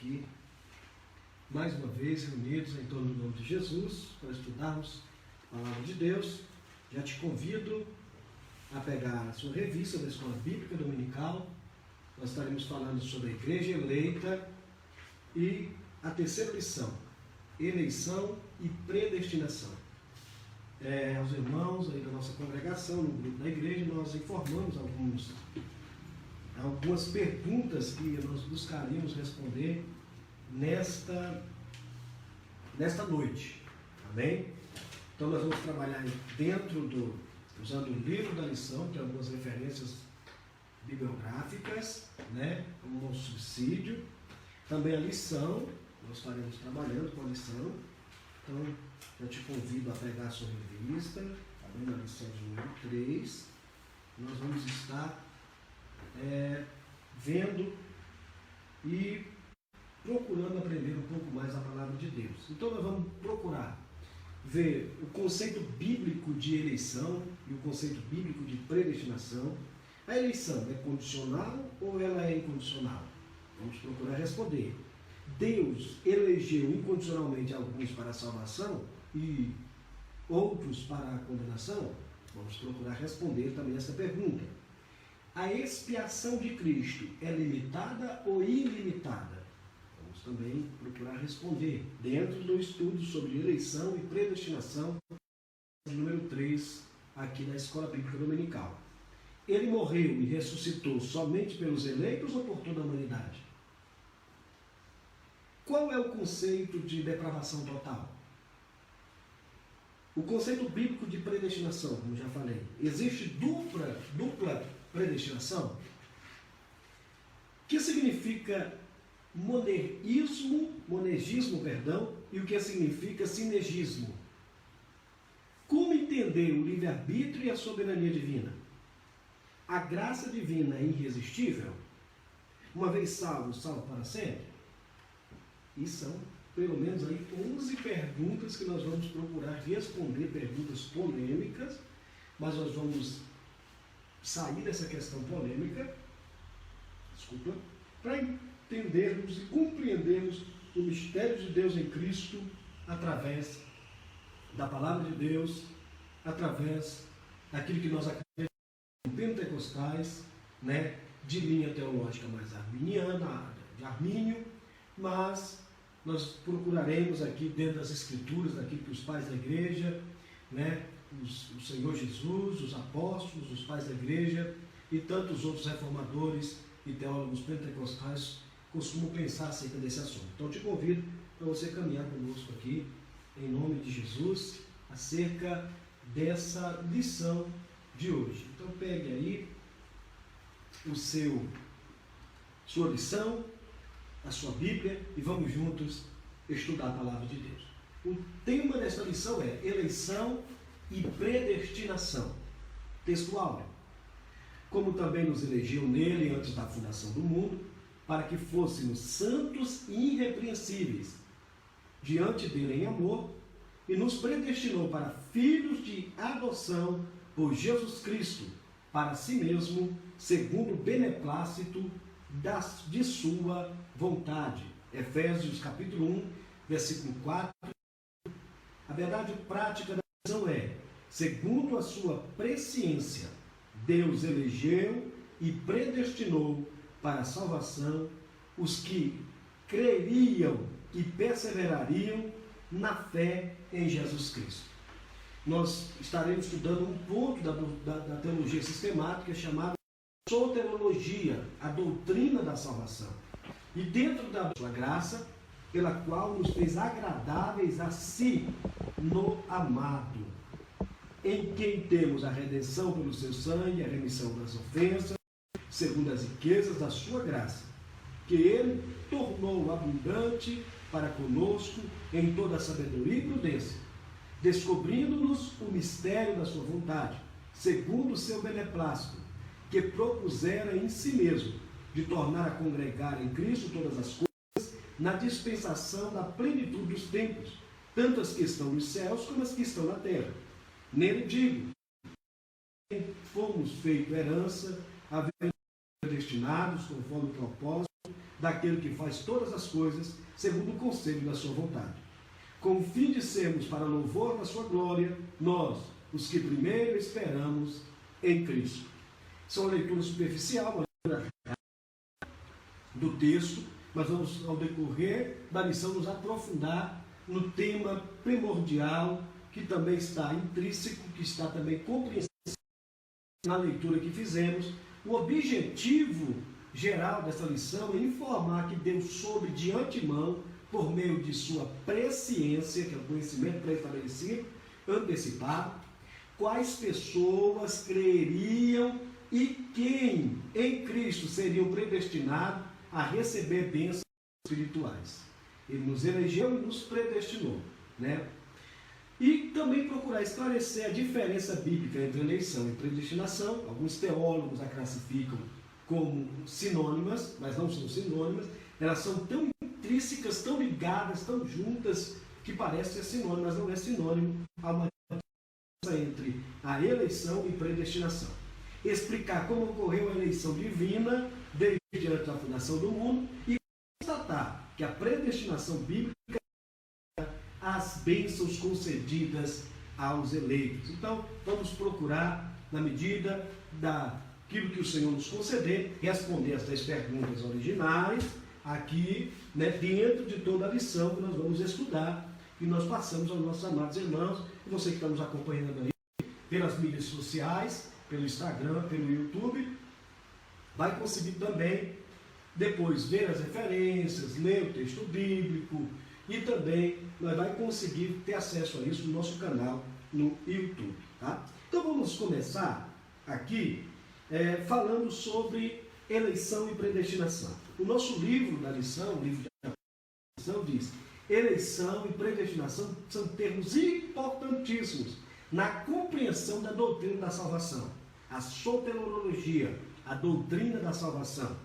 aqui, mais uma vez, reunidos em torno do nome de Jesus, para estudarmos a Palavra de Deus. Já te convido a pegar a sua revista da Escola Bíblica Dominical. Nós estaremos falando sobre a Igreja Eleita e a terceira lição, eleição e predestinação. Aos irmãos aí da nossa congregação, no grupo da igreja, nós informamos algumas perguntas que nós buscaríamos responder nesta noite. Amém? Então nós vamos trabalhar usando o livro da lição, que tem algumas referências bibliográficas, como um subsídio. Também a lição, nós estaremos trabalhando com a lição. Então, eu te convido a pegar a sua revista, na lição de número 3. Nós vamos estar vendo e procurando aprender um pouco mais a palavra de Deus. Então, nós vamos procurar ver o conceito bíblico de eleição e o conceito bíblico de predestinação. A eleição é condicional ou ela é incondicional? Vamos procurar responder. Deus elegeu incondicionalmente alguns para a salvação e outros para a condenação? Vamos procurar responder também essa pergunta. A expiação de Cristo é limitada ou ilimitada? Vamos também procurar responder dentro do estudo sobre eleição e predestinação, número 3, aqui da Escola Bíblica Dominical. Ele morreu e ressuscitou somente pelos eleitos ou por toda a humanidade? Qual é o conceito de depravação total? O conceito bíblico de predestinação, como já falei, existe dupla predestinação? O que significa monergismo, e o que significa sinergismo? Como entender o livre-arbítrio e a soberania divina? A graça divina é irresistível? Uma vez salvo, salvo para sempre? E são, pelo menos, aí 11 perguntas que nós vamos procurar responder, perguntas polêmicas, mas nós vamos sair dessa questão polêmica, para entendermos e compreendermos o mistério de Deus em Cristo através da Palavra de Deus, através daquilo que nós acreditamos em pentecostais, de linha teológica mais arminiana, de Armínio, mas nós procuraremos aqui dentro das Escrituras, daquilo que os pais da igreja, o Senhor Jesus, os apóstolos, os pais da igreja e tantos outros reformadores e teólogos pentecostais costumam pensar acerca desse assunto. Então eu te convido para você caminhar conosco aqui, em nome de Jesus, acerca dessa lição de hoje. Então pegue aí sua lição, a sua Bíblia, e vamos juntos estudar a Palavra de Deus. O tema desta lição é eleição e predestinação. Textual. Como também nos elegeu nele antes da fundação do mundo, para que fôssemos santos e irrepreensíveis diante dele em amor, e nos predestinou para filhos de adoção por Jesus Cristo, para si mesmo, segundo o beneplácito de sua vontade. Efésios capítulo 1, versículo 4. A verdade prática da lição é: segundo a sua presciência, Deus elegeu e predestinou para a salvação os que creriam e perseverariam na fé em Jesus Cristo. Nós estaremos estudando um ponto da teologia sistemática chamada soteriologia, a doutrina da salvação. E dentro da sua graça, pela qual nos fez agradáveis a si no amado, em quem temos a redenção pelo seu sangue, a remissão das ofensas, segundo as riquezas da sua graça, que ele tornou abundante para conosco em toda a sabedoria e prudência, descobrindo-nos o mistério da sua vontade, segundo o seu beneplácito, que propusera em si mesmo de tornar a congregar em Cristo todas as coisas na dispensação da plenitude dos tempos, tanto as que estão nos céus como as que estão na terra. Nele digo, fomos feito herança, havendo destinados conforme o propósito daquele que faz todas as coisas segundo o conselho da sua vontade, com o fim de sermos para louvor da sua glória, nós, os que primeiro esperamos em Cristo. Isso é uma leitura superficial, uma leitura do texto, mas vamos, ao decorrer da lição, nos aprofundar no tema primordial, que também está intrínseco, que está também compreensível na leitura que fizemos. O objetivo geral dessa lição é informar que Deus soube de antemão, por meio de sua presciência, que é o conhecimento pré-estabelecido, antecipado, quais pessoas creriam e quem em Cristo seriam predestinados a receber bênçãos espirituais. Ele nos elegeu e nos predestinou, né? E também procurar esclarecer a diferença bíblica entre eleição e predestinação. Alguns teólogos a classificam como sinônimas, mas não são sinônimas. Elas são tão intrínsecas, tão ligadas, tão juntas, que parece ser sinônimo, mas não é sinônimo. Há uma diferença entre a eleição e predestinação. Explicar como ocorreu a eleição divina desde antes da fundação do mundo e constatar que a predestinação bíblica é as bênçãos concedidas aos eleitos. Então, vamos procurar, na medida daquilo que o Senhor nos conceder, responder estas perguntas originais aqui, né, dentro de toda a lição que nós vamos estudar e nós passamos aos nossos amados irmãos. E você que está nos acompanhando aí pelas mídias sociais, pelo Instagram, pelo YouTube, vai conseguir também depois ver as referências, ler o texto bíblico e também vai conseguir ter acesso a isso no nosso canal no YouTube. Tá? Então vamos começar aqui falando sobre eleição e predestinação. O nosso livro da lição, o livro da lição, diz: eleição e predestinação são termos importantíssimos na compreensão da doutrina da salvação. A soteriologia, a doutrina da salvação.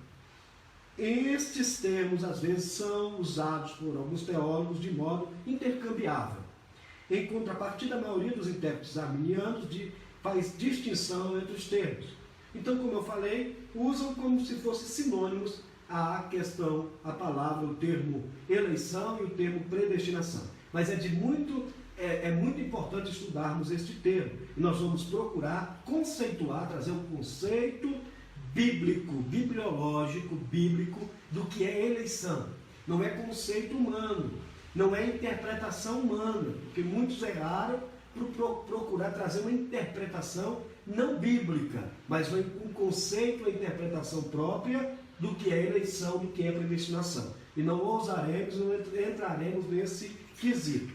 Estes termos, às vezes, são usados por alguns teólogos de modo intercambiável. Em contrapartida, a maioria dos intérpretes arminianos faz distinção entre os termos. Então, como eu falei, usam como se fossem sinônimos a questão, a palavra, o termo eleição e o termo predestinação. Mas é muito importante estudarmos este termo. E nós vamos procurar conceituar, trazer um conceito bíblico, bibliológico, bíblico, do que é eleição. Não é conceito humano, não é interpretação humana, porque muitos erraram por procurar trazer uma interpretação não bíblica, mas um conceito, uma interpretação própria do que é eleição, do que é predestinação. E não ousaremos, não entraremos nesse quesito.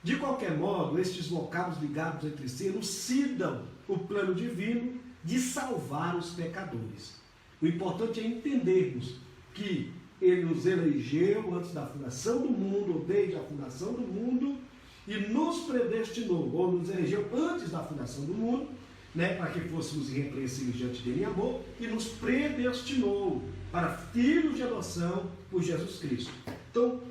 De qualquer modo, estes vocábulos ligados entre si elucidam o plano divino de salvar os pecadores. O importante é entendermos que Ele nos elegeu antes da fundação do mundo, ou desde a fundação do mundo, e nos predestinou, ou nos elegeu antes da fundação do mundo, né, para que fôssemos irrepreensíveis diante dele em amor, e nos predestinou para filhos de adoção por Jesus Cristo. Então,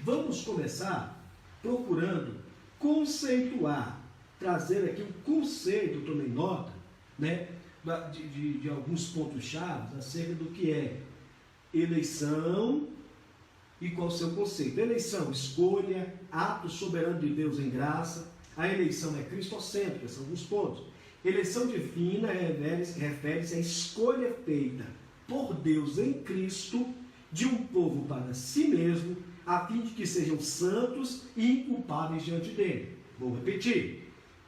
vamos começar procurando conceituar, trazer aqui um conceito, eu tomei nota, né, de alguns pontos-chave acerca do que é eleição e qual o seu conceito. Eleição, escolha, ato soberano de Deus em graça. A eleição é cristocêntrica, são alguns pontos. Eleição divina refere-se à escolha feita por Deus em Cristo de um povo para si mesmo, a fim de que sejam santos e inculpáveis diante dele. Vou repetir.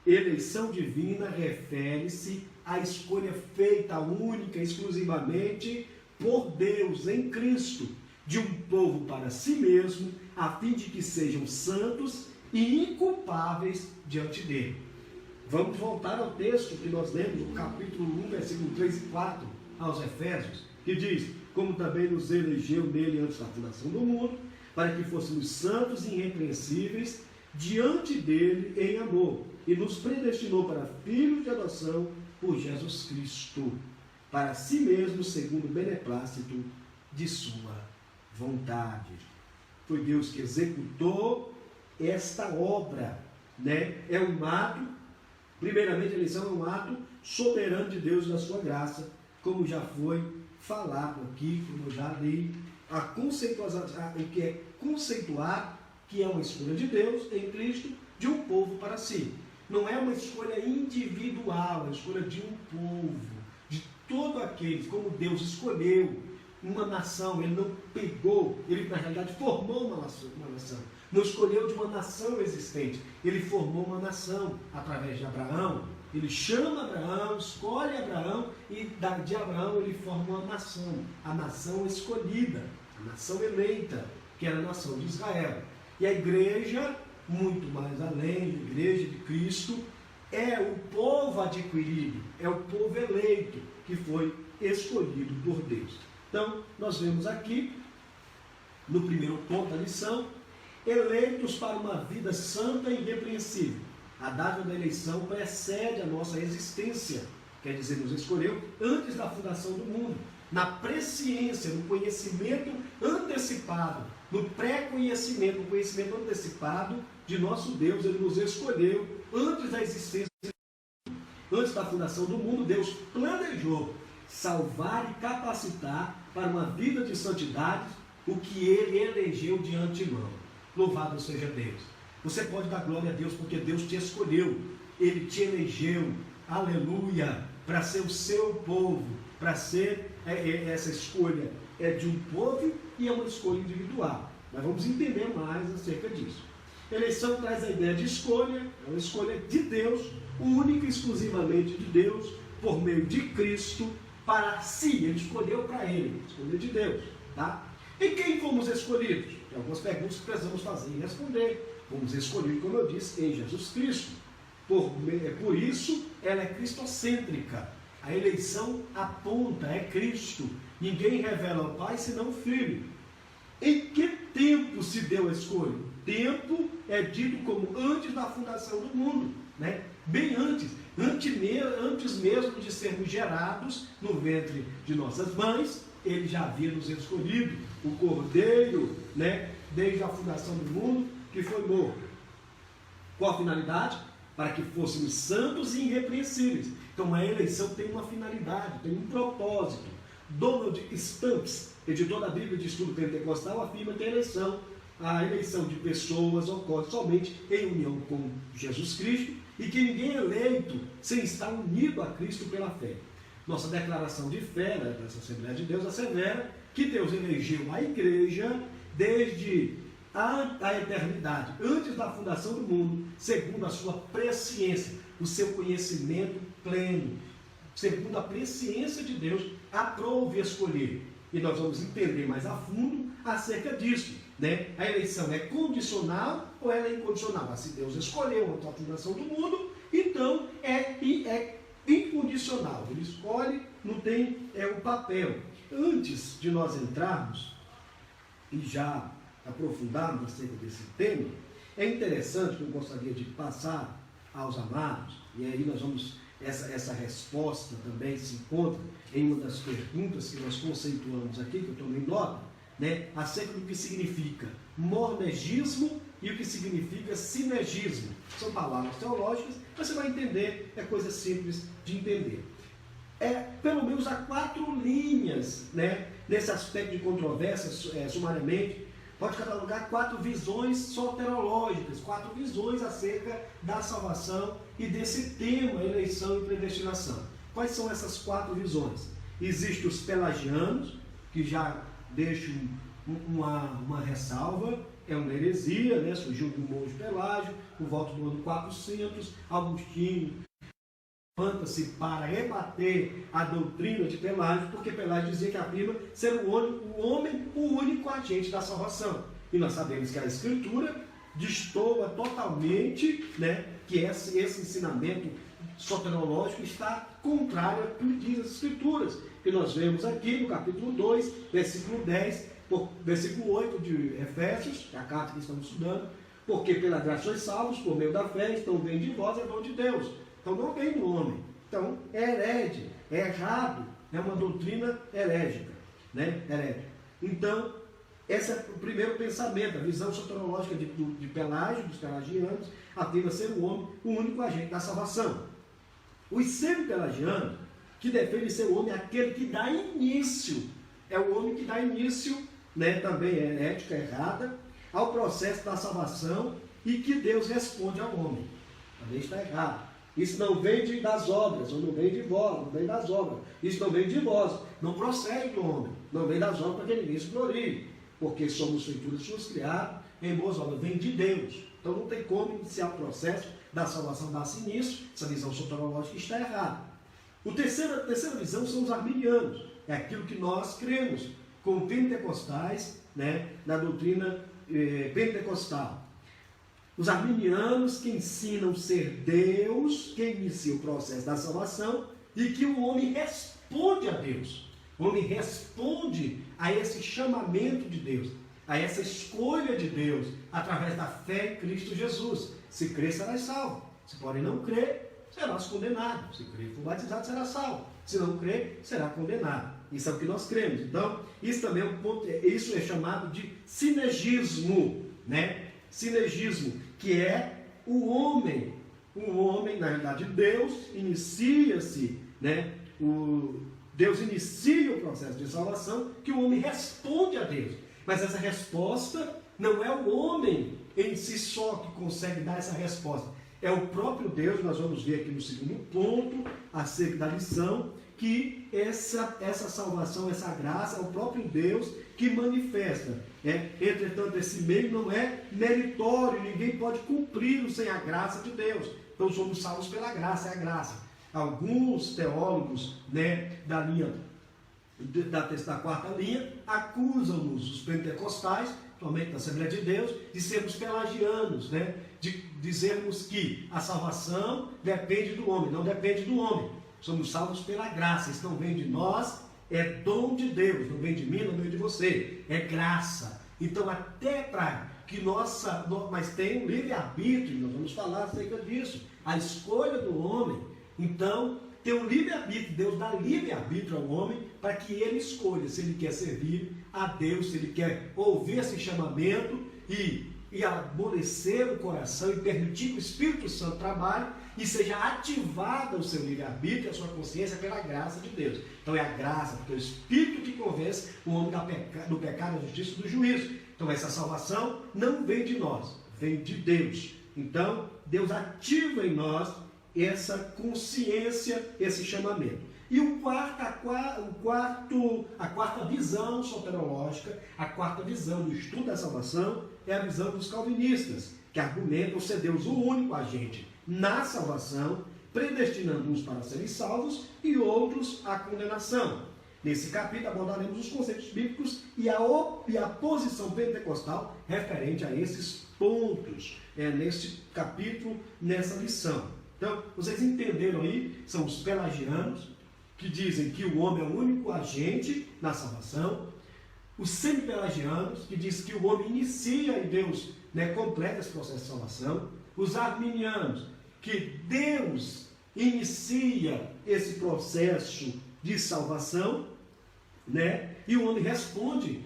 Eleição divina refere-se à escolha feita única, exclusivamente por Deus em Cristo, de um povo para si mesmo, a fim de que sejam santos e inculpáveis diante dele. Vamos voltar ao texto que nós lemos, no capítulo 1, versículo 3 e 4, aos Efésios, que diz: como também nos elegeu nele antes da fundação do mundo, para que fôssemos santos e irrepreensíveis diante dele em amor, e nos predestinou para filhos de adoção por Jesus Cristo, para si mesmo, segundo o beneplácito de sua vontade. Foi Deus que executou esta obra, né? É um ato, primeiramente a eleição é um ato soberano de Deus na sua graça, como já foi falado aqui, como eu já li, o que é conceituar que é uma escolha de Deus em Cristo de um povo para si. Não é uma escolha individual, é a escolha de um povo, de todo aqueles, como Deus escolheu uma nação. Ele não pegou, ele na realidade formou uma nação. Não escolheu de uma nação existente, ele formou uma nação através de Abraão. Ele chama Abraão, escolhe Abraão e de Abraão ele forma uma nação, a nação escolhida, a nação eleita, que era a nação de Israel. E a igreja, muito mais além, a igreja de Cristo, é o povo adquirido, é o povo eleito, que foi escolhido por Deus. Então, nós vemos aqui, no primeiro ponto da lição, eleitos para uma vida santa e irrepreensível. A data da eleição precede a nossa existência, quer dizer, nos escolheu antes da fundação do mundo, na presciência, no conhecimento antecipado, no pré-conhecimento, no conhecimento antecipado de nosso Deus. Ele nos escolheu antes da existência, antes da fundação do mundo. Deus planejou salvar e capacitar para uma vida de santidade o que Ele elegeu de antemão. Louvado seja Deus. Você pode dar glória a Deus porque Deus te escolheu, Ele te elegeu, aleluia, para ser o seu povo, para ser essa escolha de um povo e é uma escolha individual. Nós vamos entender mais acerca disso. Eleição traz a ideia de escolha, é uma escolha de Deus, única e exclusivamente de Deus, por meio de Cristo, para si. Ele escolheu para Ele, escolha de Deus. Tá? E quem fomos escolhidos? Tem algumas perguntas que precisamos fazer e responder. Fomos escolhidos, como eu disse, em Jesus Cristo. Por isso, ela é cristocêntrica. A eleição aponta, é Cristo. Ninguém revela ao Pai senão o Filho. Em que tempo se deu a escolha? O tempo é dito como antes da fundação do mundo, né? Bem antes mesmo de sermos gerados no ventre de nossas mães, Ele já havia nos escolhido, o Cordeiro, né? Desde a fundação do mundo, que foi morto. Qual a finalidade? Para que fôssemos santos e irrepreensíveis. Então a eleição tem uma finalidade, tem um propósito. Donald Stamps, editor da Bíblia de Estudo Pentecostal, afirma que a eleição de pessoas ocorre somente em união com Jesus Cristo e que ninguém é eleito sem estar unido a Cristo pela fé. Nossa declaração de fé dessa Assembleia de Deus assevera que Deus elegeu a igreja desde a eternidade, antes da fundação do mundo, segundo a sua presciência, o seu conhecimento pleno, segundo a presciência de Deus, aprove escolher. E nós vamos entender mais a fundo acerca disso, né? A eleição é condicional ou ela é incondicional? Se Deus escolheu antes da fundação do mundo, então é incondicional. Ele escolhe, não tem o papel. Antes de nós entrarmos e já aprofundarmos acerca desse tema, é interessante que eu gostaria de passar aos amados, e aí nós vamos, essa resposta também se encontra em uma das perguntas que nós conceituamos aqui, que eu tomei nota, né, acerca do que significa monergismo e o que significa sinergismo. São palavras teológicas, mas você vai entender, é coisa simples de entender. Pelo menos há 4 linhas, né, nesse aspecto de controvérsia, sumariamente. Pode catalogar 4 visões soterológicas, 4 visões acerca da salvação e desse tema, eleição e predestinação. Quais são essas 4 visões? Existem os pelagianos, que já deixam uma ressalva, é uma heresia, né? Surgiu do monge Pelágio, por volta do ano 400, Agostinho levanta-se para rebater a doutrina de Pelágio, porque Pelágio dizia que afirma ser o homem o único agente da salvação. E nós sabemos que a Escritura destoa totalmente, né, que esse ensinamento soterológico está contrário ao que diz as Escrituras. Que nós vemos aqui no capítulo 2, versículo 10, versículo 8 de Efésios, que é a carta que estamos estudando, porque pela graça sois salvos, por meio da fé, então vem de vós, é dom de Deus. Então não vem do homem. Então é herege, é errado, é uma doutrina herégica, né? Herégica. Então, esse é o primeiro pensamento, a visão soterológica de Pelágio, dos pelagianos, afirma ser o homem o único agente da salvação. Os semi-pelagianos que defende ser o homem aquele que dá início. É o homem que dá início, né, também é ética errada, ao processo da salvação e que Deus responde ao homem. Também está errado. Isso não vem das obras, ou não vem de vós, não vem das obras. Isso não vem de vós, não procede do homem, não vem das obras para que ninguém se glorie, porque somos feituras suas criadas em boas obras, vem de Deus. Então não tem como iniciar o processo da salvação, dar-se início, essa visão soterológica está errada. A terceira visão são os arminianos, é aquilo que nós cremos, como pentecostais, né, na doutrina pentecostal. Os arminianos que ensinam ser Deus, que inicia o processo da salvação, e que o homem responde a Deus. O homem responde a esse chamamento de Deus, a essa escolha de Deus, através da fé em Cristo Jesus. Se crer, serás salvo. Se porém não crer, serás condenado. Se crer e for batizado, será salvo. Se não crer, será condenado. Isso é o que nós cremos. Então, isso também é um ponto, isso é chamado de sinergismo, né? Sinergismo, que é o homem, na realidade, Deus inicia-se, né? Deus inicia o processo de salvação, que o homem responde a Deus. Mas essa resposta não é o homem em si só que consegue dar essa resposta. É o próprio Deus, nós vamos ver aqui no segundo ponto, acerca da lição, que essa salvação, essa graça, é o próprio Deus que manifesta. Entretanto, esse meio não é meritório, ninguém pode cumpri-lo sem a graça de Deus. Então somos salvos pela graça, é a graça. Alguns teólogos, né, da linha da quarta linha acusam-nos, os pentecostais, principalmente da Assembleia de Deus, de sermos pelagianos, né, de dizermos que a salvação depende do homem. Não depende do homem. Somos salvos pela graça. Isso não vem de nós, é dom de Deus. Não vem de mim, não vem de você. É graça. Então, até para que mas tem um livre-arbítrio, nós vamos falar acerca disso. A escolha do homem. Então, tem um livre-arbítrio. Deus dá livre-arbítrio ao homem para que ele escolha se ele quer servir a Deus, se ele quer ouvir esse chamamento e amolecer o coração e permitir que o Espírito Santo trabalhe e seja ativada o seu livre-arbítrio, a sua consciência pela graça de Deus. Então é a graça, porque é o Espírito que convence o homem do pecado, da justiça e do juízo. Então essa salvação não vem de nós, vem de Deus. Então Deus ativa em nós essa consciência, esse chamamento. E a quarta visão soterológica, a quarta visão do estudo da salvação é a visão dos calvinistas, que argumentam ser Deus o único agente na salvação, predestinando uns para serem salvos e outros à condenação. Nesse capítulo abordaremos os conceitos bíblicos e a posição pentecostal referente a esses pontos, nesse capítulo, nessa lição. Então, vocês entenderam aí, são os pelagianos, que dizem que o homem é o único agente na salvação, os semi-pelagianos, que dizem que o homem inicia e Deus, né, completa esse processo de salvação, os arminianos, que Deus inicia esse processo de salvação, né, e o homem responde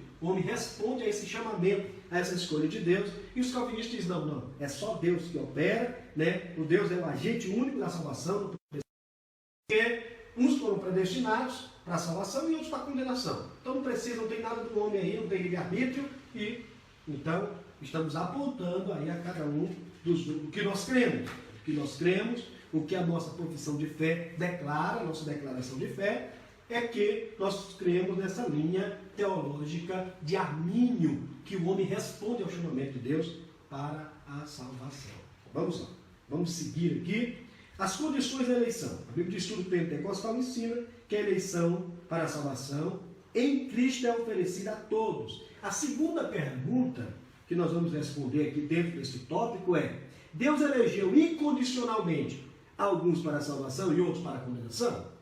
a esse chamamento, a essa escolha de Deus, e os calvinistas dizem, não, é só Deus que opera, né, o Deus é o agente único da salvação, porque uns foram predestinados para a salvação e outros para a condenação. Então não tem nada do homem aí, não tem livre-arbítrio, e então estamos apontando aí a cada um do que nós cremos, o que a nossa profissão de fé declara, a nossa declaração de fé, é que nós cremos nessa linha teológica de Armínio, que o homem responde ao chamamento de Deus para a salvação. Vamos lá, vamos seguir aqui. As condições da eleição. A Bíblia de Estudo Pentecostal ensina que a eleição para a salvação em Cristo é oferecida a todos. A segunda pergunta que nós vamos responder aqui dentro desse tópico é: Deus elegeu incondicionalmente alguns para a salvação e outros para a condenação?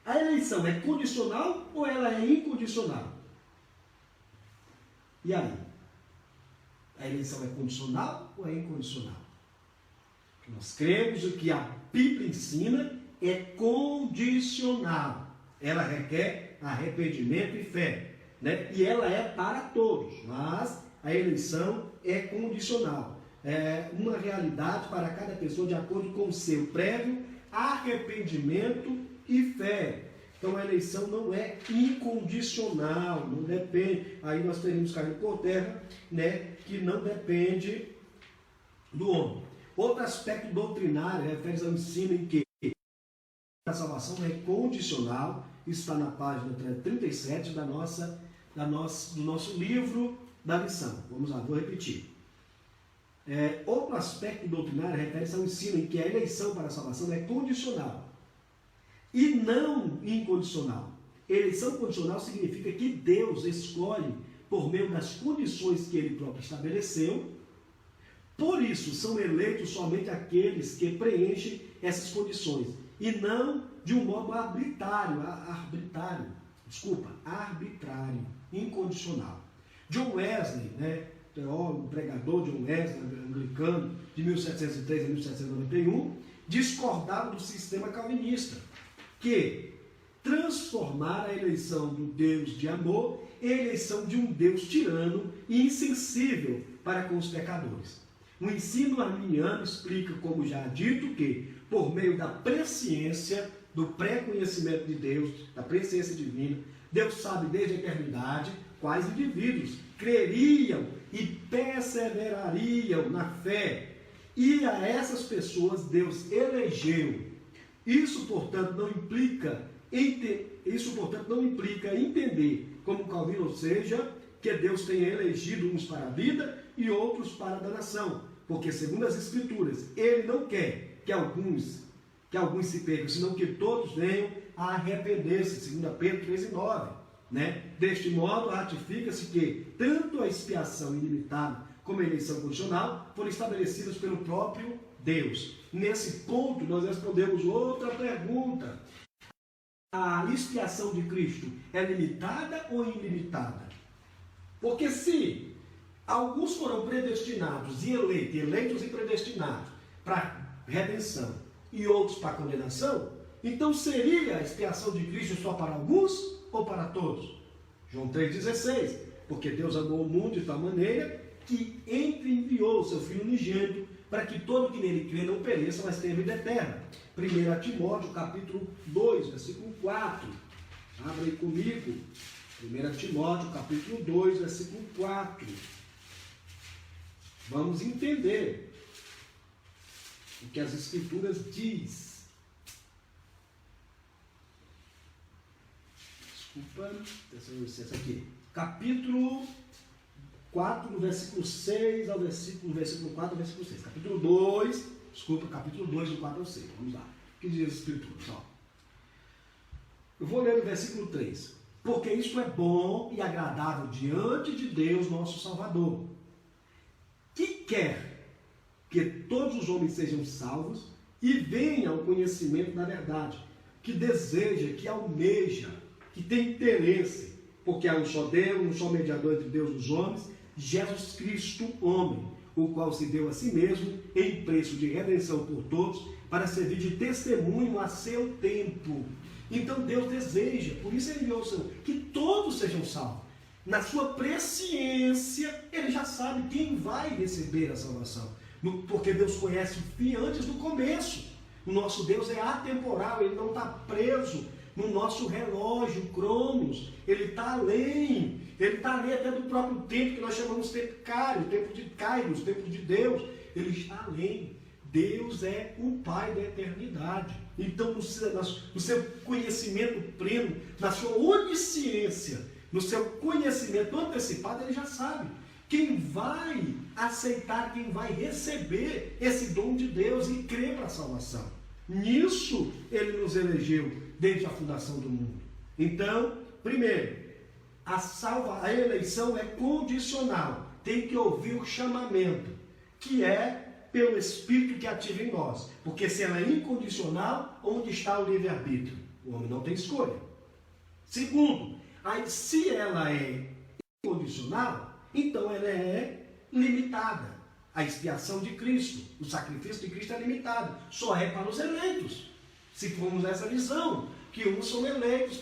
A eleição é condicional ou ela é incondicional? E aí? A eleição é condicional ou é incondicional? Nós cremos o que a Bíblia ensina é condicional. Ela requer arrependimento e fé, né? E ela é para todos, mas a eleição é condicional. É uma realidade para cada pessoa de acordo com o seu prévio arrependimento e fé. Então a eleição não é incondicional, não depende. Aí nós teríamos caindo por terra, né, que não depende do homem. Outro aspecto doutrinário refere-se ao ensino em que a salvação é condicional, está na página 37 do nosso livro da lição. Vamos lá, vou repetir. Outro aspecto doutrinário refere-se ao ensino em que a eleição para a salvação é condicional e não incondicional. Eleição condicional significa que Deus escolhe por meio das condições que Ele próprio estabeleceu. Por isso, são eleitos somente aqueles que preenchem essas condições, e não de um modo arbitrário, incondicional. John Wesley, né, teólogo, pregador John Wesley, anglicano, de 1703 a 1791, discordava do sistema calvinista, que transformara a eleição do Deus de amor em eleição de um Deus tirano e insensível para com os pecadores. O ensino arminiano explica, como já dito, que, por meio da presciência, do pré-conhecimento de Deus, da presciência divina, Deus sabe desde a eternidade quais indivíduos creriam e perseverariam na fé. E a essas pessoas Deus elegeu. Isso, portanto, não implica entender como Calvino, ou seja, que Deus tenha elegido uns para a vida e outros para a danação. Porque, segundo as Escrituras, Ele não quer que alguns se percam, senão que todos venham a arrepender-se, 2 Pedro 3:9. Né? Deste modo, ratifica-se que tanto a expiação ilimitada como a eleição condicional foram estabelecidas pelo próprio Deus. Nesse ponto, nós respondemos outra pergunta. A expiação de Cristo é limitada ou ilimitada? Porque se alguns foram predestinados e eleitos e predestinados para redenção e outros para condenação, então seria a expiação de Cristo só para alguns ou para todos? João 3,16, porque Deus amou o mundo de tal maneira que enviou o seu Filho unigênito para que todo que nele crê não pereça, mas tenha vida eterna. 1 Timóteo, capítulo 2, versículo 4. Abra aí comigo. 1 Timóteo, capítulo 2, versículo 4. Vamos entender o que as Escrituras diz. Desculpa, licença aqui. Capítulo 4, no versículo 6 ao versículo 4 ao versículo 6. Capítulo 2, capítulo 2, do 4 ao 6. Vamos lá. O que diz as Escrituras? Ó. Eu vou ler o versículo 3. Porque isto é bom e agradável diante de Deus, nosso Salvador, que quer que todos os homens sejam salvos e venham ao conhecimento da verdade, que deseja, que almeja, que tem interesse, porque há um só Deus, um só mediador entre Deus e os homens, Jesus Cristo, homem, o qual se deu a si mesmo em preço de redenção por todos, para servir de testemunho a seu tempo. Então Deus deseja, por isso Ele enviou o Senhor, que todos sejam salvos. Na sua presciência, Ele já sabe quem vai receber a salvação, porque Deus conhece o fim antes do começo. O nosso Deus é atemporal, Ele não está preso no nosso relógio, Cronos. Ele está além. Ele está além até do próprio tempo que nós chamamos tempo Cário, tempo de Kairos, tempo de Deus. Ele está além. Deus é o Pai da eternidade. Então, no seu conhecimento pleno, na sua onisciência, no seu conhecimento antecipado, Ele já sabe quem vai aceitar, quem vai receber esse dom de Deus e crer para a salvação. Nisso Ele nos elegeu desde a fundação do mundo. Então, primeiro, a eleição é condicional. Tem que ouvir o chamamento, que é pelo Espírito que ativa em nós. Porque se ela é incondicional, onde está o livre-arbítrio? O homem não tem escolha. Segundo, aí, se ela é incondicional, então ela é limitada. A expiação de Cristo, o sacrifício de Cristo é limitado. Só é para os eleitos. Se formos nessa visão, que uns são eleitos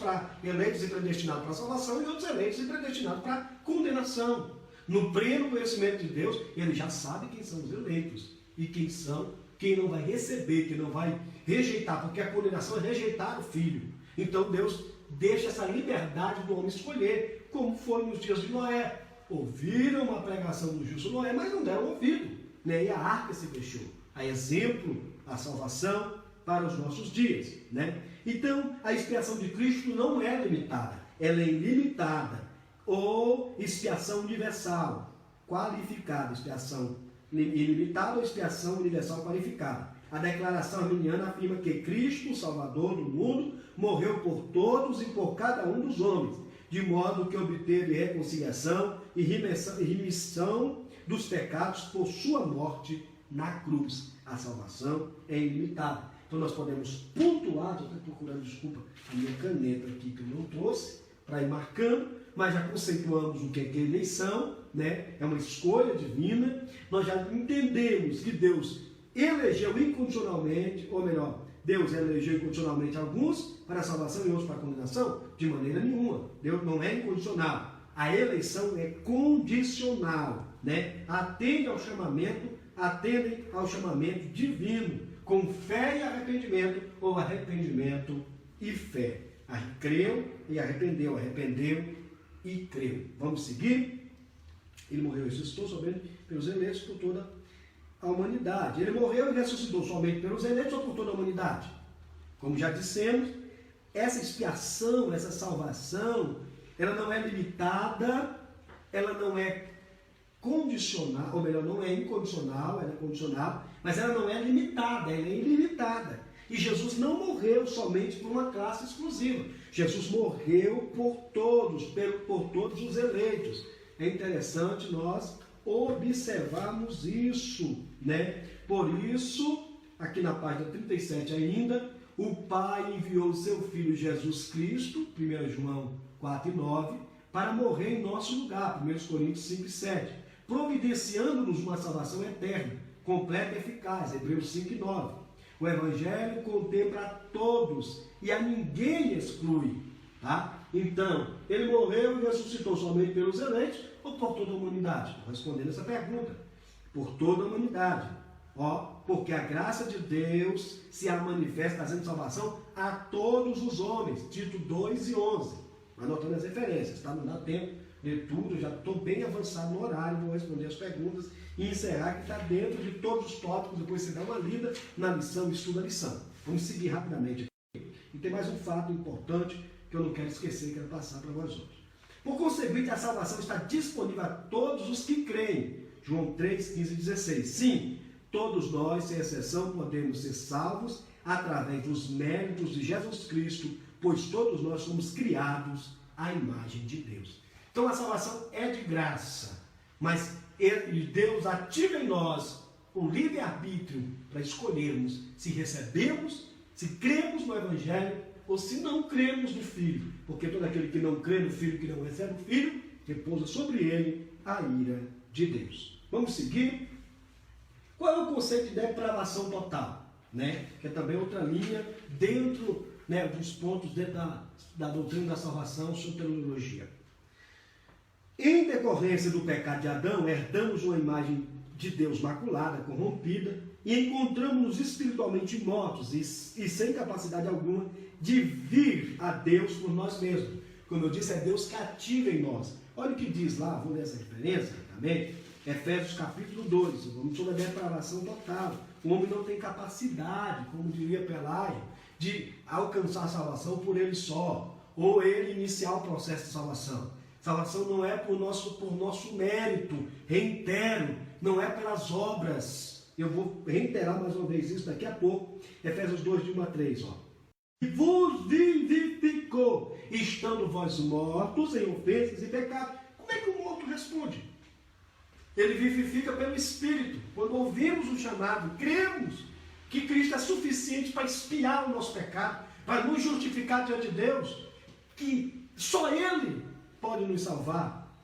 e predestinados para a salvação e outros eleitos e predestinados para a condenação. No pleno conhecimento de Deus, Ele já sabe quem são os eleitos e quem são quem não vai receber, quem não vai rejeitar, porque a condenação é rejeitar o Filho. Então Deus deixa essa liberdade do homem escolher, como foi nos dias de Noé. Ouviram a pregação do justo Noé, mas não deram ouvido, né? E a arca se fechou. A exemplo, a salvação para os nossos dias, né? Então, a expiação de Cristo não é limitada, ela é ilimitada, ou expiação universal, qualificada, expiação ilimitada ou expiação universal qualificada. A declaração arminiana afirma que Cristo, o Salvador do mundo, morreu por todos e por cada um dos homens, de modo que obteve reconciliação e remissão dos pecados por sua morte na cruz. A salvação é ilimitada. Então nós podemos pontuar, estou procurando, desculpa, a minha caneta aqui que eu não trouxe, para ir marcando, mas já conceituamos o que é eleição, né? É uma escolha divina. Nós já entendemos que Deus elegeu incondicionalmente, ou melhor, Deus elegeu incondicionalmente alguns para a salvação e outros para a condenação? De maneira nenhuma. Deus não é incondicional. A eleição é condicional, né? Atendem ao chamamento divino, com fé e arrependimento, ou arrependimento e fé. Creu e arrependeu e creu. Vamos seguir? Ele morreu e ressuscitou somente pelos eleitos, por toda a humanidade. Ele morreu e ressuscitou somente pelos eleitos ou por toda a humanidade? Como já dissemos, essa expiação, essa salvação, ela não é limitada, ela não é condicional, ou melhor, não é incondicional, ela é condicional, mas ela não é limitada, ela é ilimitada. E Jesus não morreu somente por uma classe exclusiva. Jesus morreu por todos os eleitos. É interessante nós observarmos isso, né? Por isso, aqui na página 37 ainda, o Pai enviou o seu Filho Jesus Cristo, 1 João 4:9, para morrer em nosso lugar, 1 Coríntios 5:7, providenciando-nos uma salvação eterna, completa e eficaz, Hebreus 5:9. O Evangelho contempla a todos e a ninguém exclui, tá? Então, ele morreu e ressuscitou somente pelos eleitos ou por toda a humanidade? Estou respondendo essa pergunta. Por toda a humanidade. Porque a graça de Deus se manifesta trazendo salvação a todos os homens. Tito 2:11. Anotando as referências, tá? Não dá tempo de tudo, já estou bem avançado no horário, vou responder as perguntas e encerrar, que está dentro de todos os tópicos. Depois você dá uma lida na lição, estuda a lição. Vamos seguir rapidamente aqui. E tem mais um fato importante que eu não quero esquecer, quero passar para vós outros. Por conseguinte, a salvação está disponível a todos os que creem. João 3:15-16. Sim, todos nós, sem exceção, podemos ser salvos através dos méritos de Jesus Cristo, pois todos nós somos criados à imagem de Deus. Então a salvação é de graça, mas Deus ativa em nós o livre-arbítrio para escolhermos se recebemos, se cremos no Evangelho ou se não cremos no Filho. Porque todo aquele que não crê no Filho, que não recebe o Filho, repousa sobre ele a ira de Deus. Vamos seguir? Qual é o conceito de depravação total? Né? Que é também outra linha dentro, né, dos pontos dentro da doutrina da salvação, soteriologia. Em decorrência do pecado de Adão, herdamos uma imagem de Deus maculada, corrompida, e encontramos-nos espiritualmente mortos e sem capacidade alguma de vir a Deus por nós mesmos. Como eu disse, é Deus que ativa em nós. Olha o que diz lá, vou ler essa referência também, Efésios capítulo 2, vamos sobre a depravação total. O homem não tem capacidade, como diria Pelágio, de alcançar a salvação por ele só, ou ele iniciar o processo de salvação. Salvação não é por nosso mérito, reitero, não é pelas obras. Eu vou reiterar mais uma vez isso daqui a pouco. Efésios 2:1-3, E vos vivificou, estando vós mortos em ofensas e pecados. Como é que o morto responde? Ele vivifica pelo Espírito. Quando ouvimos o chamado, cremos que Cristo é suficiente para expiar o nosso pecado, para nos justificar diante de Deus, que só Ele pode nos salvar,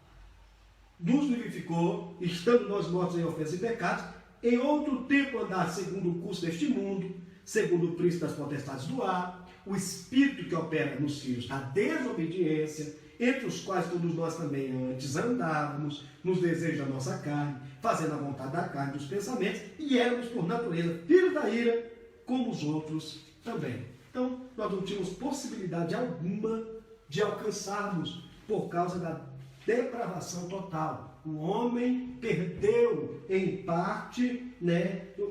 nos vivificou, estando nós mortos em ofensas e pecados, em outro tempo andar segundo o curso deste mundo, segundo o príncipe das potestades do ar, o espírito que opera nos filhos da desobediência, entre os quais todos nós também antes andávamos, nos desejos da nossa carne, fazendo a vontade da carne dos pensamentos, e éramos, por natureza, filhos da ira, como os outros também. Então, nós não tínhamos possibilidade alguma de alcançarmos por causa da depravação total. O homem perdeu, em parte,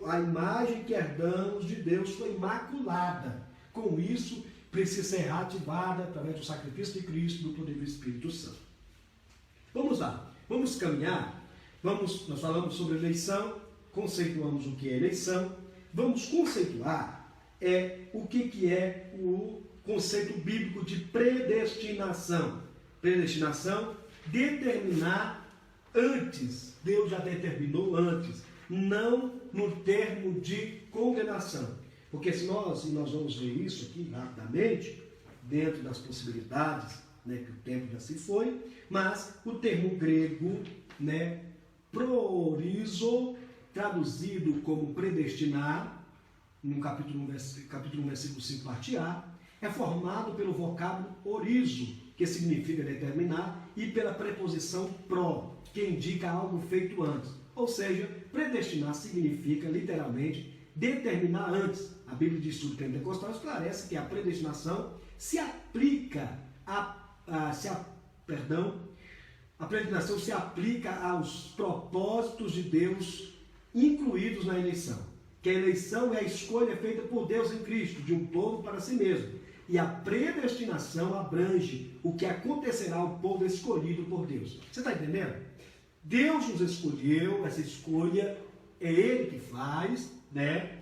a imagem que herdamos de Deus foi imaculada. Com isso, precisa ser reativada através do sacrifício de Cristo, do poder do Espírito Santo. Vamos lá, vamos caminhar. Nós falamos sobre eleição, conceituamos o que é eleição. Vamos conceituar o que é o conceito bíblico de predestinação. Predestinação, determinar antes. Deus já determinou antes, não no termo de condenação. Porque se nós vamos ver isso aqui rapidamente, dentro das possibilidades, que o tempo já se foi, mas o termo grego, proorizo, traduzido como predestinar, no capítulo 1, versículo 5, parte A, é formado pelo vocábulo orizo, que significa determinar, e pela preposição pro, que indica algo feito antes. Ou seja, predestinar significa, literalmente, determinar antes. A Bíblia de Estudo Pentecostal esclarece que a predestinação se aplica a predestinação se aplica aos propósitos de Deus incluídos na eleição. Que a eleição é a escolha feita por Deus em Cristo, de um povo para si mesmo. E a predestinação abrange o que acontecerá ao povo escolhido por Deus. Você está entendendo? Deus nos escolheu, essa escolha é Ele que faz,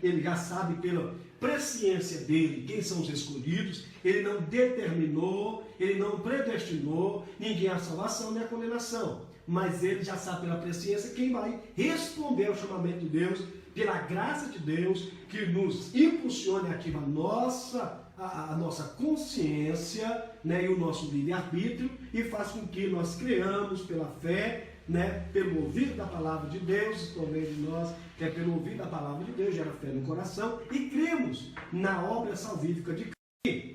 Ele já sabe pela presciência dele quem são os escolhidos. Ele não determinou, Ele não predestinou ninguém à salvação nem à condenação. Mas Ele já sabe pela presciência quem vai responder ao chamamento de Deus, pela graça de Deus, que nos impulsione e ativa a nossa consciência, e o nosso livre-arbítrio, e faz com que nós creamos pela fé, pelo ouvir da palavra de Deus. Estou vendo de nós que é pelo ouvir da palavra de Deus, gera fé no coração, e cremos na obra salvífica de Cristo,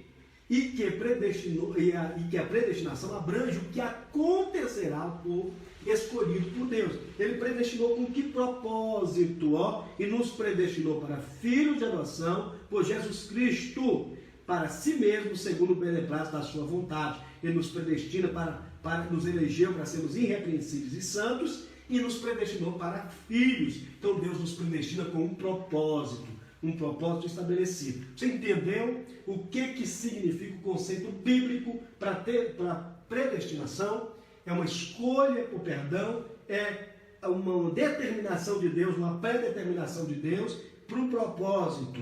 e que a predestinação abrange o que acontecerá ao povo escolhido por Deus. Ele predestinou com que propósito? E nos predestinou para filhos de adoção por Jesus Cristo, para si mesmo, segundo o beneplácito da sua vontade. Ele nos predestina nos elegeu para sermos irrepreensíveis e santos, e nos predestinou para filhos. Então Deus nos predestina com um propósito estabelecido. Você entendeu o que significa o conceito bíblico para predestinação? É uma escolha por perdão, é uma determinação de Deus, uma pré-determinação de Deus para um propósito,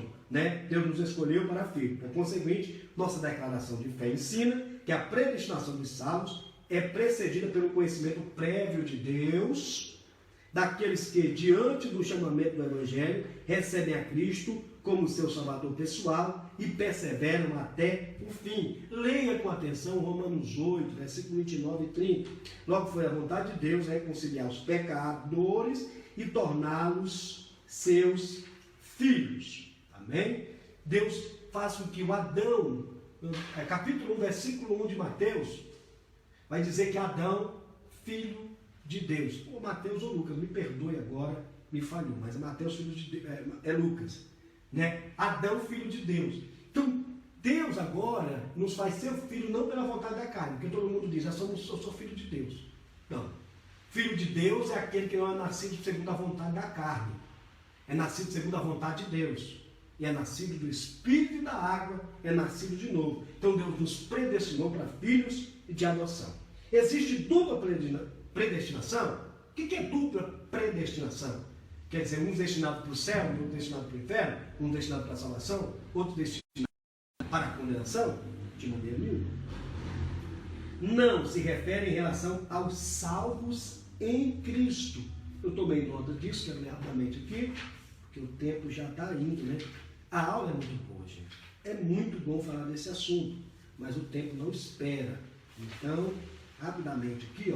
Deus nos escolheu para filho. Por conseguinte, nossa declaração de fé ensina que a predestinação dos salvos é precedida pelo conhecimento prévio de Deus, daqueles que, diante do chamamento do Evangelho, recebem a Cristo como seu Salvador pessoal e perseveram até o fim. Leia com atenção Romanos 8, versículo 29 e 30. Logo foi a vontade de Deus reconciliar os pecadores e torná-los seus filhos. Amém? Deus faz com que o Adão, capítulo 1, versículo 1 de Mateus, vai dizer que Adão, filho de Deus. Ou Mateus ou Lucas, me perdoe agora, me falhou, mas Mateus, filho de Deus, é Lucas. Adão, filho de Deus. Então, Deus agora nos faz ser filho não pela vontade da carne, porque todo mundo diz, eu sou filho de Deus. Não. Filho de Deus é aquele que não é nascido segundo a vontade da carne. É nascido segundo a vontade de Deus. E é nascido do Espírito e da água, é nascido de novo. Então Deus nos predestinou para filhos e de adoção. Existe dupla predestinação? O que é dupla predestinação? Quer dizer, um destinado para o céu, outro destinado para o inferno, um destinado para a salvação, outro destinado para a condenação? De maneira nenhuma. Não se refere em relação aos salvos em Cristo. Eu tomei nota disso, quero ler rapidamente aqui, porque o tempo já está indo, A aula é muito boa, gente. É muito bom falar desse assunto, mas o tempo não espera. Então, rapidamente aqui,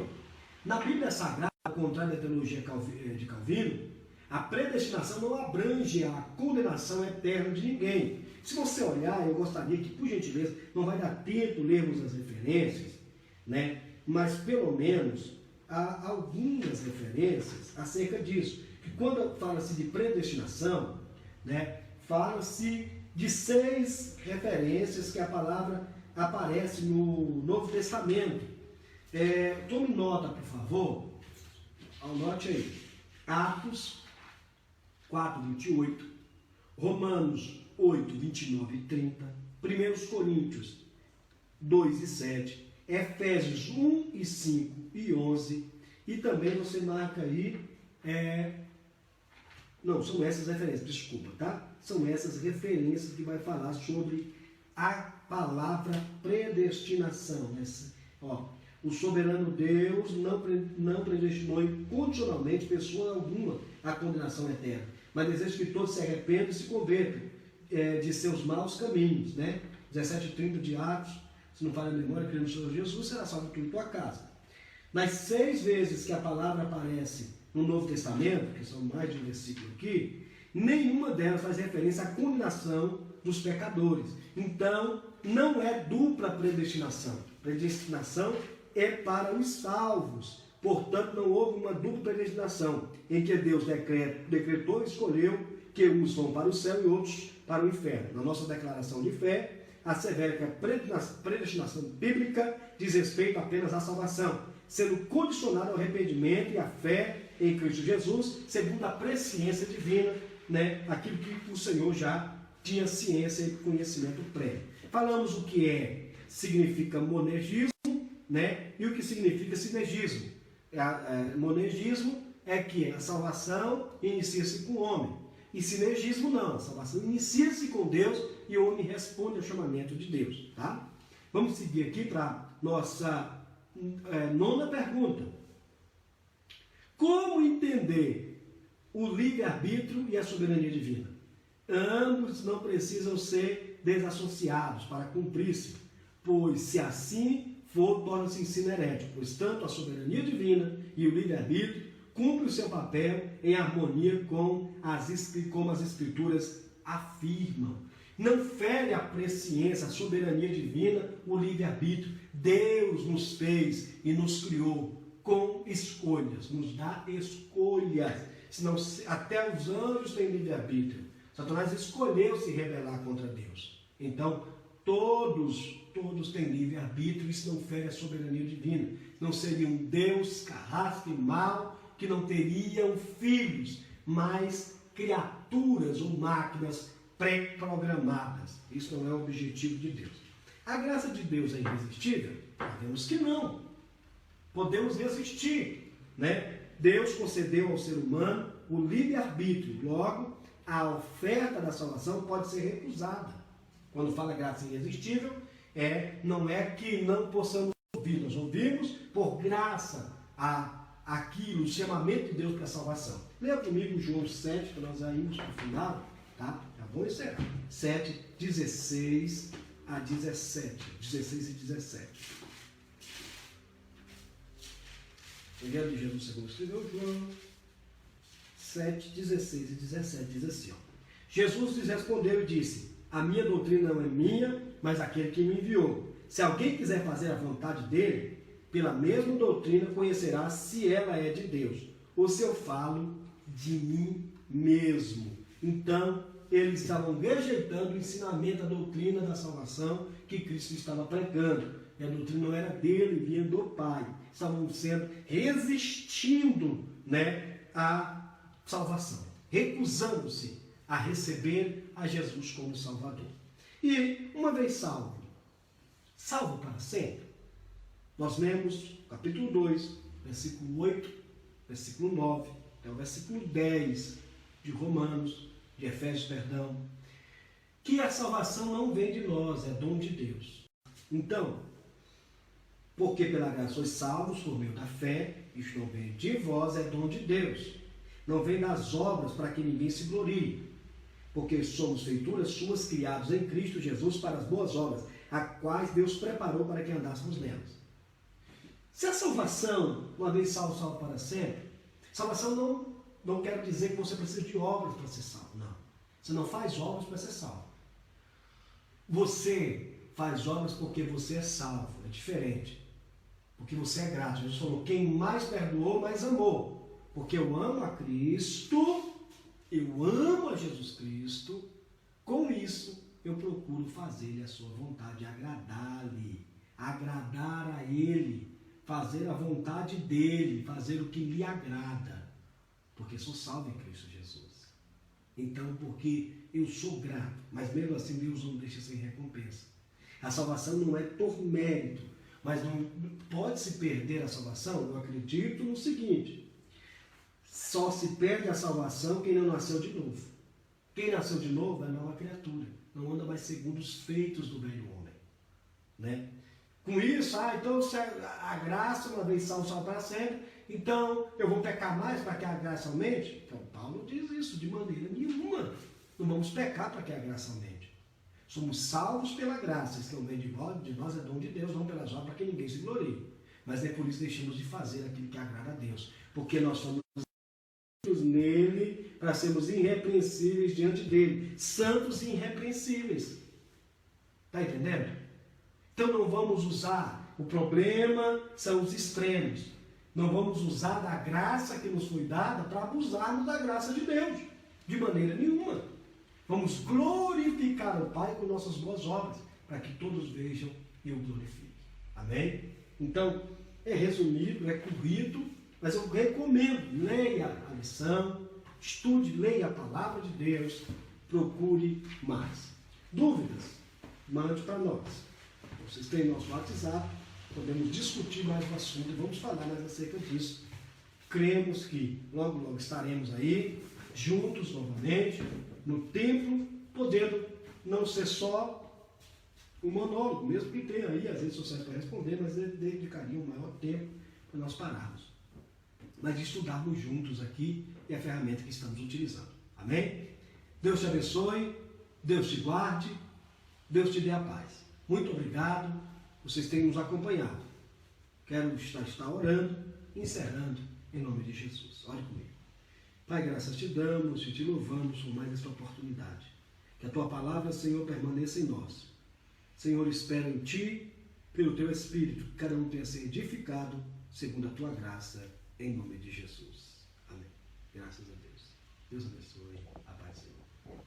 na Bíblia Sagrada, ao contrário da teologia de Calvino, a predestinação não abrange a condenação eterna de ninguém. Se você olhar, eu gostaria que, por gentileza, não vai dar tempo lermos as referências, né? Mas pelo menos há algumas referências acerca disso. Que quando fala-se de predestinação, né, fala-se de 6 referências que a palavra aparece no Novo Testamento. Tome nota, por favor. Anote aí. Atos 4, 28. Romanos 8, 29 e 30. 1 Coríntios 2 e 7. Efésios 1 e 5 e 11. E também você marca aí... Não, são essas referências, desculpa, tá? São essas referências que vai falar sobre a palavra predestinação. O soberano Deus não predestinou incondicionalmente pessoa alguma à condenação eterna, mas deseja que todos se arrependam e se convertam de seus maus caminhos, né? 17:30 de Atos, se não falha a memória, crendo no Senhor Jesus, será salvo tu e tua casa. Nas 6 vezes que a palavra aparece no Novo Testamento, que são mais de um versículo aqui, nenhuma delas faz referência à condenação dos pecadores. Então, não é dupla predestinação. Predestinação é para os salvos. Portanto, não houve uma dupla predestinação, em que Deus decretou e escolheu que uns vão para o céu e outros para o inferno. Na nossa declaração de fé, assevera que a predestinação bíblica diz respeito apenas à salvação, sendo condicionada ao arrependimento e à fé em Cristo Jesus, segundo a presciência divina, né? Aquilo que o Senhor já tinha ciência e conhecimento prévio. Falamos o que significa monergismo, né? E o que significa sinergismo. Monergismo é que a salvação inicia-se com o homem. E sinergismo não, a salvação inicia-se com Deus e o homem responde ao chamamento de Deus. Tá? Vamos seguir aqui para a nossa 9ª pergunta. Como entender o livre-arbítrio e a soberania divina? Ambos não precisam ser desassociados para cumprir-se, pois se assim for, torna-se ensino herético, pois tanto a soberania divina e o livre-arbítrio cumprem o seu papel em harmonia como as Escrituras afirmam. Não fere a presciência, a soberania divina, o livre-arbítrio. Deus nos fez e nos criou com escolhas, nos dá escolhas. Senão, até os anjos têm livre-arbítrio. Satanás escolheu se rebelar contra Deus. Então, todos têm livre-arbítrio, isso não fere a soberania divina. Não seria um Deus carrasco e mau, que não teriam filhos, mas criaturas ou máquinas pré-programadas. Isso não é o objetivo de Deus. A graça de Deus é irresistível? Sabemos que não. Podemos resistir, né? Deus concedeu ao ser humano o livre-arbítrio. Logo, a oferta da salvação pode ser recusada. Quando fala graça irresistível, não é que não possamos ouvir. Nós ouvimos por graça aquilo, o chamamento de Deus para a salvação. Leia comigo João 7, que nós já ímos para o final, tá? Já vou encerrar. 7, 16 a 17. 16 e 17. Evangelho de Jesus segundo escreveu João 7, 16 e 17. Diz assim, ó. Jesus lhes respondeu e disse: a minha doutrina não é minha, mas aquele que me enviou. Se alguém quiser fazer a vontade dele, pela mesma doutrina conhecerá se ela é de Deus, ou se eu falo de mim mesmo. Então, eles estavam rejeitando o ensinamento, a doutrina da salvação que Cristo estava pregando. E a doutrina não era dele, vinha do Pai. Estavam resistindo, né, à salvação, recusando-se a receber a Jesus como Salvador. E, uma vez salvo para sempre, nós lemos capítulo 2, versículo 8, versículo 9, até o versículo 10 de Romanos, de Efésios, perdão, que a salvação não vem de nós, é dom de Deus. Então, porque pela graça sois salvos por meio da fé, isto não vem de vós, é dom de Deus. Não vem das obras para que ninguém se glorie, porque somos feituras suas, criados em Cristo Jesus para as boas obras, as quais Deus preparou para que andássemos nelas. Se a salvação, uma vez salvo para sempre, salvação não quer dizer que você precisa de obras para ser salvo, não. Você não faz obras para ser salvo. Você faz obras porque você é salvo, é diferente. Porque você é grato. Jesus falou, quem mais perdoou, mais amou. Porque eu amo a Cristo, eu amo a Jesus Cristo, com isso eu procuro fazer-lhe a sua vontade, agradar-lhe, agradar a Ele, fazer a vontade dEle, fazer o que lhe agrada, porque sou salvo em Cristo Jesus. Então, porque eu sou grato, mas mesmo assim Deus não deixa sem recompensa. A salvação não é por mérito, mas não pode-se perder a salvação. Eu acredito no seguinte, só se perde a salvação quem não nasceu de novo. Quem nasceu de novo é nova criatura, não anda mais segundo os feitos do velho homem, né? Com isso, então se a graça, uma vez salvo para sempre, então eu vou pecar mais para que a graça aumente? Então Paulo diz isso, de maneira nenhuma. Não vamos pecar para que a graça aumente. Somos salvos pela graça, isso não vem de nós, é dom de Deus, não pelas obras, para que ninguém se glorie. Mas nem por isso deixemos de fazer aquilo que agrada a Deus, porque nós somos nele para sermos irrepreensíveis diante dele, santos e irrepreensíveis. Está entendendo? Então não vamos usar, o problema são os extremos. Não vamos usar da graça que nos foi dada para abusarmos da graça de Deus, de maneira nenhuma. Vamos glorificar o Pai com nossas boas obras, para que todos vejam e o glorifiquem. Amém? Então, é resumido, é corrido, mas eu recomendo, leia a lição, estude, leia a palavra de Deus, procure mais. Dúvidas? Mande para nós. Vocês têm nosso WhatsApp, podemos discutir mais o assunto e vamos falar mais acerca disso. Cremos que logo, logo estaremos aí, juntos novamente, no templo, podendo não ser só um monólogo, mesmo que tenha aí as redes sociais para responder, mas dedicaria um maior tempo para nós pararmos. Mas estudarmos juntos aqui é a ferramenta que estamos utilizando. Amém? Deus te abençoe, Deus te guarde, Deus te dê a paz. Muito obrigado, vocês têm nos acompanhado. Quero estar orando, encerrando em nome de Jesus. Ore comigo. Pai, graças te damos e te louvamos por mais esta oportunidade. Que a tua palavra, Senhor, permaneça em nós. Senhor, espero em ti, pelo teu Espírito, que cada um tenha sido edificado segundo a tua graça, em nome de Jesus. Amém. Graças a Deus. Deus abençoe. A paz, Senhor.